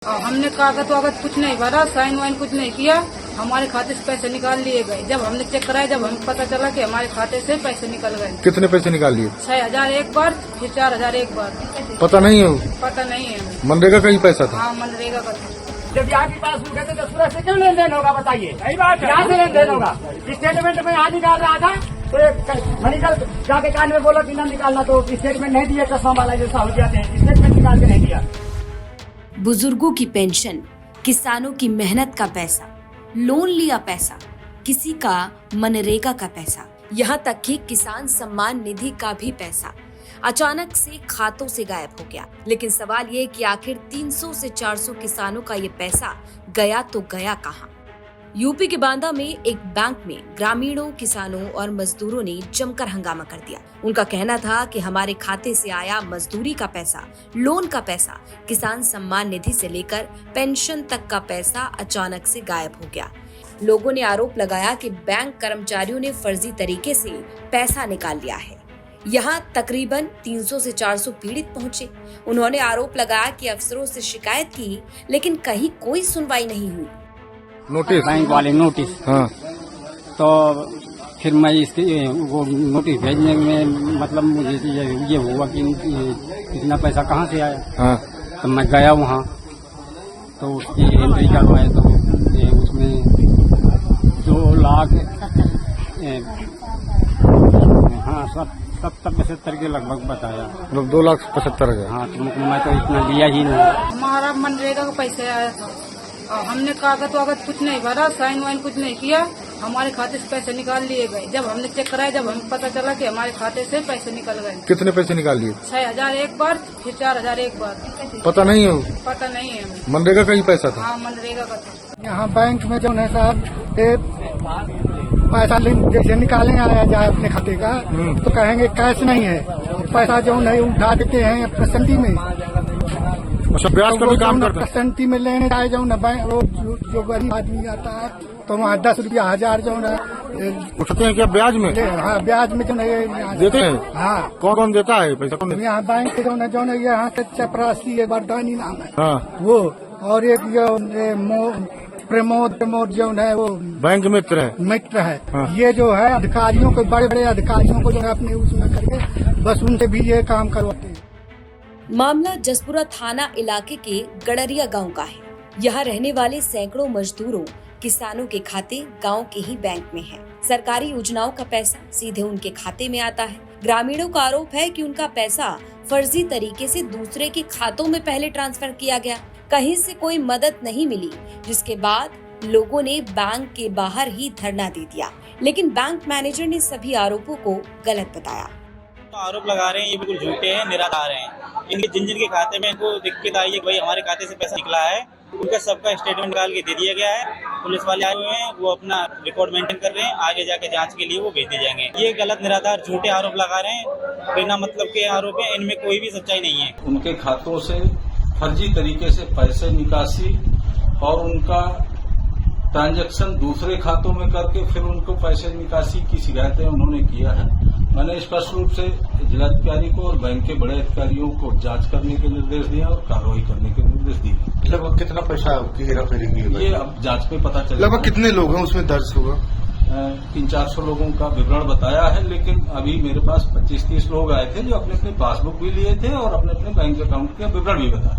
हमने कागज वागज कुछ नहीं भरा, साइन वाइन कुछ नहीं किया, हमारे खाते से पैसे निकाल लिए गए। जब हमने चेक कराया, जब हमें पता चला कि हमारे खाते से पैसे निकल गए। कितने पैसे निकाल लिए? 6,000 एक बार, फिर 4,000 एक बार। पता नहीं है? पता नहीं है हमें। मनरेगा का ही पैसा था? हाँ, मनरेगा का था। जब यहाँ के पास रुके थे तो सूरत से क्यों लेन देन होगा बताइए? सही बात है, यहाँ से लेन देन होगा। स्टेटमेंट में आज निकाल रहा था तो मेडिकल जाके कान में बोला कि ना निकालना, तो स्टेटमेंट नहीं दिया, चश्मा वाला जैसा हो जाते हैं, स्टेटमेंट निकाल के नहीं दिया। बुजुर्गों की पेंशन, किसानों की मेहनत का पैसा, लोन लिया पैसा, किसी का मनरेगा का पैसा, यहाँ तक कि किसान सम्मान निधि का भी पैसा अचानक से खातों से गायब हो गया। लेकिन सवाल ये कि आखिर 300 से 400 किसानों का ये पैसा गया तो गया कहाँ? यूपी के बांदा में एक बैंक में ग्रामीणों, किसानों और मजदूरों ने जमकर हंगामा कर दिया। उनका कहना था कि हमारे खाते से आया मजदूरी का पैसा, लोन का पैसा, किसान सम्मान निधि से लेकर पेंशन तक का पैसा अचानक से गायब हो गया। लोगों ने आरोप लगाया कि बैंक कर्मचारियों ने फर्जी तरीके से पैसा निकाल लिया है। यहाँ तकरीबन 300 से 400 पीड़ित पहुंचे। उन्होंने आरोप लगाया कि अफसरों से शिकायत की, लेकिन कहीं कोई सुनवाई नहीं हुई। नोटिस? बैंक वाले नोटिस। हाँ। तो फिर मैं वो नोटिस भेजने में मतलब मुझे ये हुआ कि इतना पैसा कहाँ से आया। हाँ। तो मैं गया वहाँ, तो उसकी एंट्री करवाए तो उसमें 2,70,000 हाँ 70-75 के लगभग बताया। मतलब 2,75,000? हाँ, तो मैं तो इतना लिया ही नहीं। हमारा मनरेगा का पैसे आया था और हमने कागज वागज कुछ नहीं भरा, साइन वाइन कुछ नहीं किया, हमारे खाते से पैसे निकाल लिए गए। जब हमने चेक कराया, जब हमें पता चला कि हमारे खाते से पैसे निकल गए। कितने पैसे निकाल लिए? 6,000 एक बार, फिर 4,000 एक बार। पता नहीं है? पता नहीं है हमें। मनरेगा का ही पैसा था? हाँ, मनरेगा का था। यहाँ बैंक में जो है साहब पैसा जैसे निकालेंगे आया जाए अपने खाते का, तो कहेंगे कैश नहीं है, पैसा जो है उठा देते हैं अपने संती में। अच्छा, ब्याज का भी काम करता है? संती में लेने जाए जो न बैंक जो गरीब आदमी आता है तो वहाँ 10 रुपया 1,000 जो है उठते हैं क्या ब्याज में? हाँ, ब्याज में जो है देते हैं? हाँ। कौन कौन देता है पैसा? कौन देता? यहाँ बैंक के जो है यहाँ से चपरासी है, बरदानी नाम है। हाँ। वो और एक जो प्रमोद जो है वो बैंक मित्र है? है। हाँ। ये जो है अधिकारियों को, बड़े बड़े अधिकारियों को जो है अपने उसमें करके बस उनसे भी ये काम करवाते हैं। मामला जसपुरा थाना इलाके के गड़रिया गांव का है। यहाँ रहने वाले सैकड़ों मजदूरों, किसानों के खाते गांव के ही बैंक में है। सरकारी योजनाओं का पैसा सीधे उनके खाते में आता है। ग्रामीणों का आरोप है कि उनका पैसा फर्जी तरीके से दूसरे के खातों में पहले ट्रांसफर किया गया। कहीं से कोई मदद नहीं मिली, जिसके बाद लोगों ने बैंक के बाहर ही धरना दे दिया। लेकिन बैंक मैनेजर ने सभी आरोपों को गलत बताया। तो आरोप लगा रहे हैं, ये बिल्कुल झूठे हैं, निराधार हैं। इनके जिन के खाते में इनको दिक्कत आई है कि भाई हमारे खाते से पैसा निकला है, उनका सबका स्टेटमेंट निकाल के दे दिया गया है। पुलिस वाले आए हुए हैं, वो अपना रिकॉर्ड मेंटेन कर रहे हैं, आगे जाके जांच के लिए वो भेज दिए जाएंगे। ये गलत, निराधार, झूठे आरोप लगा रहे हैं, बिना मतलब के आरोप है, इनमें कोई भी सच्चाई नहीं है। उनके खातों से फर्जी तरीके से पैसे निकासी और उनका ट्रांजैक्शन दूसरे खातों में करके फिर उनको पैसे निकासी की शिकायतें उन्होंने किया है। मैंने स्पष्ट रूप से जिलाधिकारी को और बैंक के बड़े अधिकारियों को जांच करने के निर्देश दिए और कार्रवाई करने के निर्देश दिए। लगभग कितना पैसा की हेराफेरी की? ये अब जांच में पता चलेगा। लगभग कितने लोग हैं उसमें दर्ज होगा? 300-400 लोगों का विवरण बताया है, लेकिन अभी मेरे पास 25-30 लोग आए थे जो अपने अपने पासबुक भी लिए थे और अपने अपने बैंक अकाउंट का विवरण भी बताया।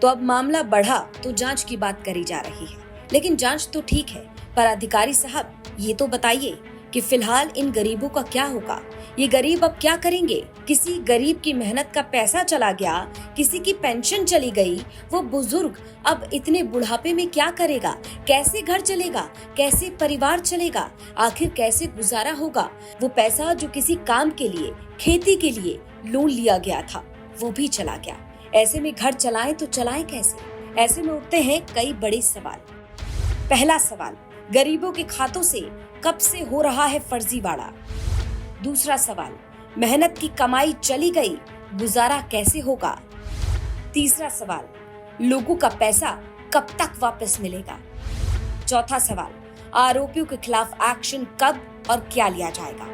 तो अब मामला बढ़ा तो जांच की बात करी जा रही है। लेकिन जांच तो ठीक है, पर अधिकारी साहब ये तो बताइए कि फिलहाल इन गरीबों का क्या होगा? ये गरीब अब क्या करेंगे? किसी गरीब की मेहनत का पैसा चला गया, किसी की पेंशन चली गई, वो बुजुर्ग अब इतने बुढ़ापे में क्या करेगा? कैसे घर चलेगा? कैसे परिवार चलेगा? आखिर कैसे गुजारा होगा? वो पैसा जो किसी काम के लिए, खेती के लिए लोन लिया गया था, वो भी चला गया। ऐसे में घर चलाएं तो चलाएं कैसे? ऐसे में उठते हैं कई बड़े सवाल। पहला सवाल, गरीबों के खातों से कब से हो रहा है फर्जीवाड़ा? दूसरा सवाल, मेहनत की कमाई चली गई, गुजारा कैसे होगा? तीसरा सवाल, लोगों का पैसा कब तक वापस मिलेगा? चौथा सवाल, आरोपियों के खिलाफ एक्शन कब और क्या लिया जाएगा?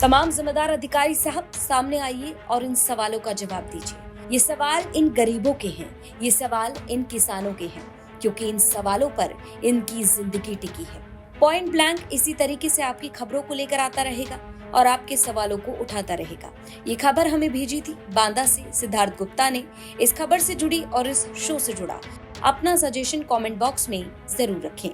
तमाम जिम्मेदार अधिकारी साहब सामने आइए और इन सवालों का जवाब दीजिए। ये सवाल इन गरीबों के हैं, ये सवाल इन किसानों के हैं, क्योंकि इन सवालों पर इनकी जिंदगी टिकी है। पॉइंट ब्लैंक इसी तरीके से आपकी खबरों को लेकर आता रहेगा और आपके सवालों को उठाता रहेगा। ये खबर हमें भेजी थी बांदा से सिद्धार्थ गुप्ता ने। इस खबर से जुड़ी और इस शो से जुड़ा अपना सजेशन कमेंट बॉक्स में जरूर रखें।